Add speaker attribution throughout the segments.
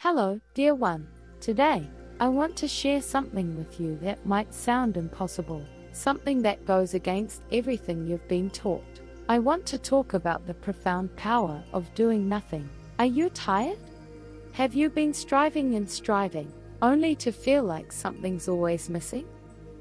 Speaker 1: Hello, dear one. Today, I want to share something with you that might sound impossible, something that goes against everything you've been taught. I want to talk about the profound power of doing nothing. Are you tired? Have you been striving and striving, only to feel like something's always missing?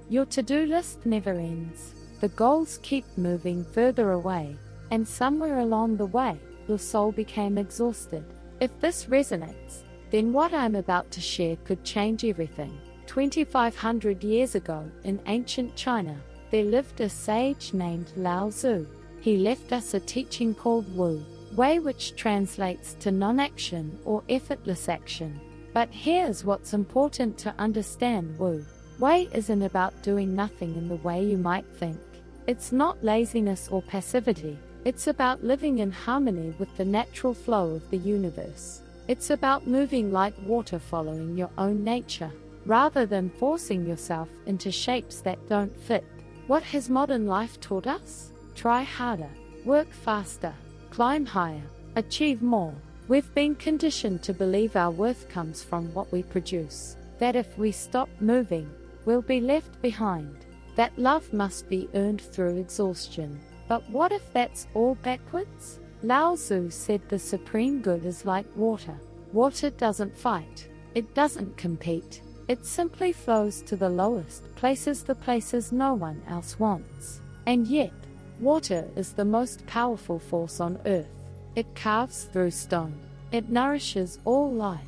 Speaker 1: Your to-do list never ends. The goals keep moving further away, and somewhere along the way, your soul became exhausted. If this resonates, then what I'm about to share could change everything. 2,500 years ago, in ancient China, there lived a sage named Lao Tzu. He left us a teaching called Wu Wei, which translates to non-action or effortless action. But here's what's important to understand: Wu Wei isn't about doing nothing in the way you might think. It's not laziness or passivity. It's about living in harmony with the natural flow of the universe. It's about moving like water, following your own nature, rather than forcing yourself into shapes that don't fit. What has modern life taught us? Try harder, work faster, climb higher, achieve more. We've been conditioned to believe our worth comes from what we produce, that if we stop moving, we'll be left behind, that love must be earned through exhaustion. But what if that's all backwards? Lao Tzu said the supreme good is like water. Water doesn't fight. It doesn't compete. It simply flows to the lowest places, the places no one else wants. And yet, water is the most powerful force on earth. It carves through stone. It nourishes all life.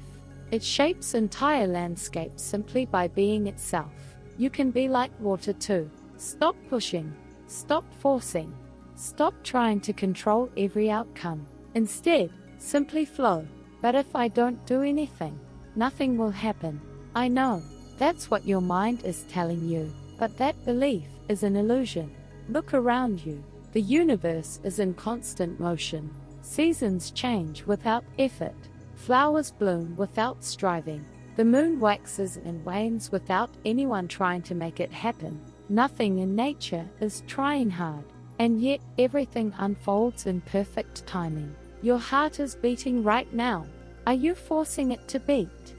Speaker 1: It shapes entire landscapes simply by being itself. You can be like water too. Stop pushing. Stop forcing. Stop trying to control every outcome. Instead, simply flow. But if I don't do anything, nothing will happen. I know, that's what your mind is telling you, but that belief is an illusion. Look around you. The universe is in constant motion. Seasons change without effort. Flowers bloom without striving. The moon waxes and wanes without anyone trying to make it happen. Nothing in nature is trying hard. And yet, everything unfolds in perfect timing. Your heart is beating right now. Are you forcing it to beat?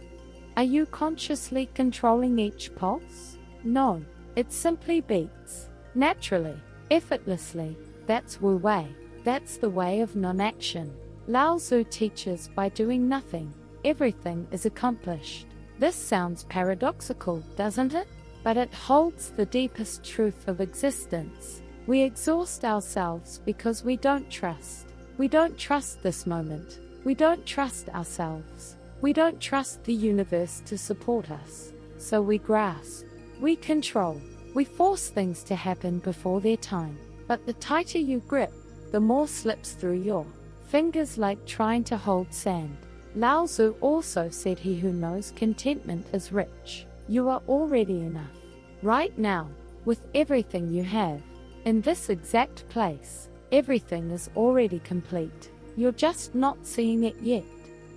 Speaker 1: Are you consciously controlling each pulse? No, it simply beats. Naturally, effortlessly. That's Wu Wei. That's the way of non-action. Lao Tzu teaches by doing nothing, everything is accomplished. This sounds paradoxical, doesn't it? But it holds the deepest truth of existence. We exhaust ourselves because we don't trust. We don't trust this moment. We don't trust ourselves. We don't trust the universe to support us. So we grasp. We control. We force things to happen before their time. But the tighter you grip, the more slips through your fingers, like trying to hold sand. Lao Tzu also said, "He who knows contentment is rich." You are already enough. Right now, with everything you have. In this exact place, everything is already complete. You're just not seeing it yet.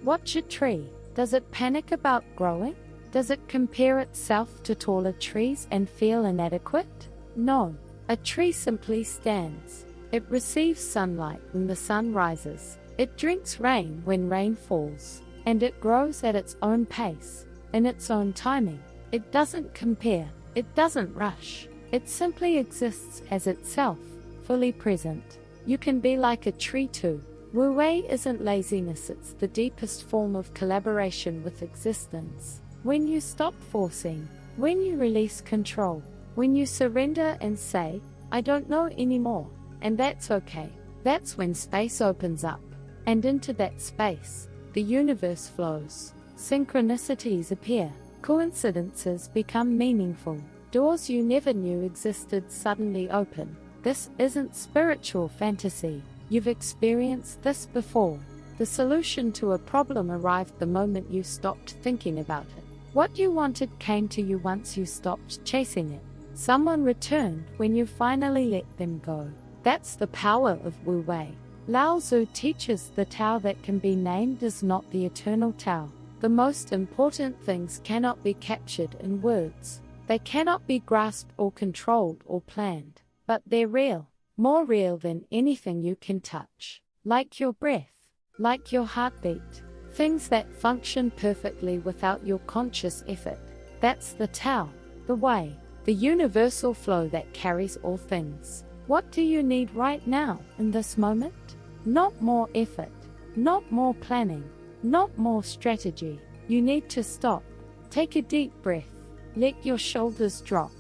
Speaker 1: Watch a tree. Does it panic about growing? Does it compare itself to taller trees and feel inadequate? No. A tree simply stands. It receives sunlight when the sun rises. It drinks rain when rain falls. And it grows at its own pace, in its own timing. It doesn't compare. It doesn't rush. It simply exists as itself, fully present. You can be like a tree too. Wu Wei isn't laziness, it's the deepest form of collaboration with existence. When you stop forcing, when you release control, when you surrender and say, "I don't know anymore," and that's okay, that's when space opens up. And into that space, the universe flows. Synchronicities appear. Coincidences become meaningful. Doors you never knew existed suddenly open. This isn't spiritual fantasy. You've experienced this before. The solution to a problem arrived the moment you stopped thinking about it. What you wanted came to you once you stopped chasing it. Someone returned when you finally let them go. That's the power of Wu Wei. Lao Tzu teaches the Tao that can be named is not the eternal Tao. The most important things cannot be captured in words. They cannot be grasped or controlled or planned, but they're real, more real than anything you can touch. Like your breath, like your heartbeat. things that function perfectly without your conscious effort. That's the Tao, the way, the universal flow that carries all things. What do you need right now, in this moment? Not more effort, not more planning, not more strategy. You need to stop, take a deep breath, let your shoulders drop,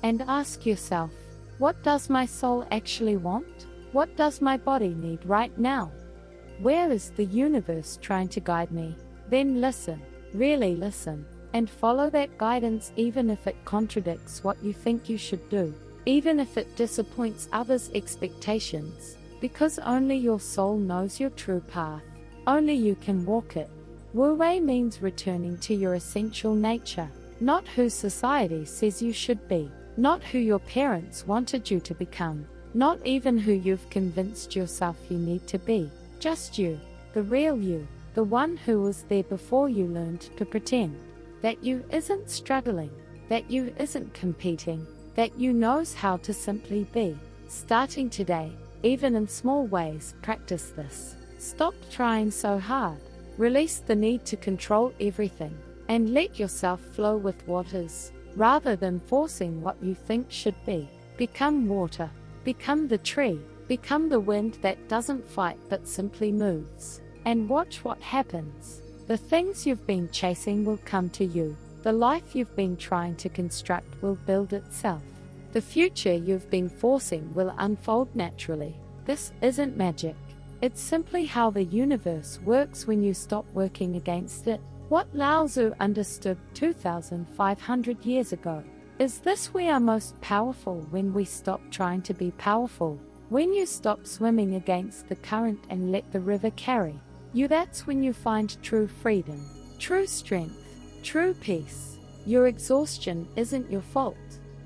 Speaker 1: and ask yourself, what does my soul actually want? What does my body need right now? Where is the universe trying to guide me? Then listen, really listen, and follow that guidance even if it contradicts what you think you should do, even if it disappoints others' expectations, because only your soul knows your true path. Only you can walk it. Wu Wei means returning to your essential nature, not who society says you should be, not who your parents wanted you to become, not even who you've convinced yourself you need to be, just you, the real you, the one who was there before you learned to pretend, that you isn't struggling, that you isn't competing, that you knows how to simply be. Starting today, even in small ways, practice this. Stop trying so hard. Release the need to control everything, and let yourself flow with what is, rather than forcing what you think should be. Become water, become the tree, become the wind that doesn't fight but simply moves. And watch what happens. The things you've been chasing will come to you. The life you've been trying to construct will build itself. The future you've been forcing will unfold naturally. This isn't magic. It's simply how the universe works when you stop working against it. What Lao Tzu understood 2,500 years ago. Is this we are most powerful when we stop trying to be powerful? When you stop swimming against the current and let the river carry you, that's when you find true freedom, true strength, true peace. Your exhaustion isn't your fault.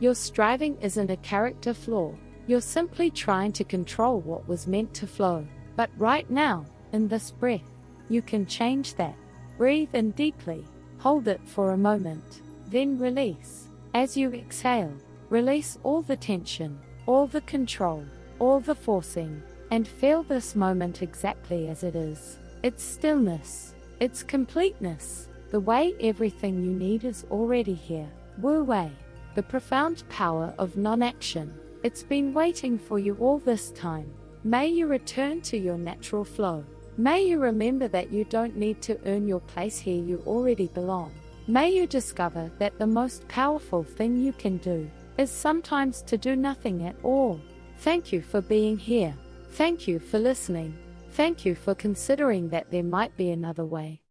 Speaker 1: Your striving isn't a character flaw. You're simply trying to control what was meant to flow. But right now, in this breath, you can change that. Breathe in deeply, hold it for a moment, then release. As you exhale, release all the tension, all the control, all the forcing, and feel this moment exactly as it is. It's stillness, it's completeness, the way everything you need is already here. Wu Wei, the profound power of non-action. It's been waiting for you all this time. May you return to your natural flow. May you remember that you don't need to earn your place here, you already belong. May you discover that the most powerful thing you can do is sometimes to do nothing at all. Thank you for being here. Thank you for listening. Thank you for considering that there might be another way.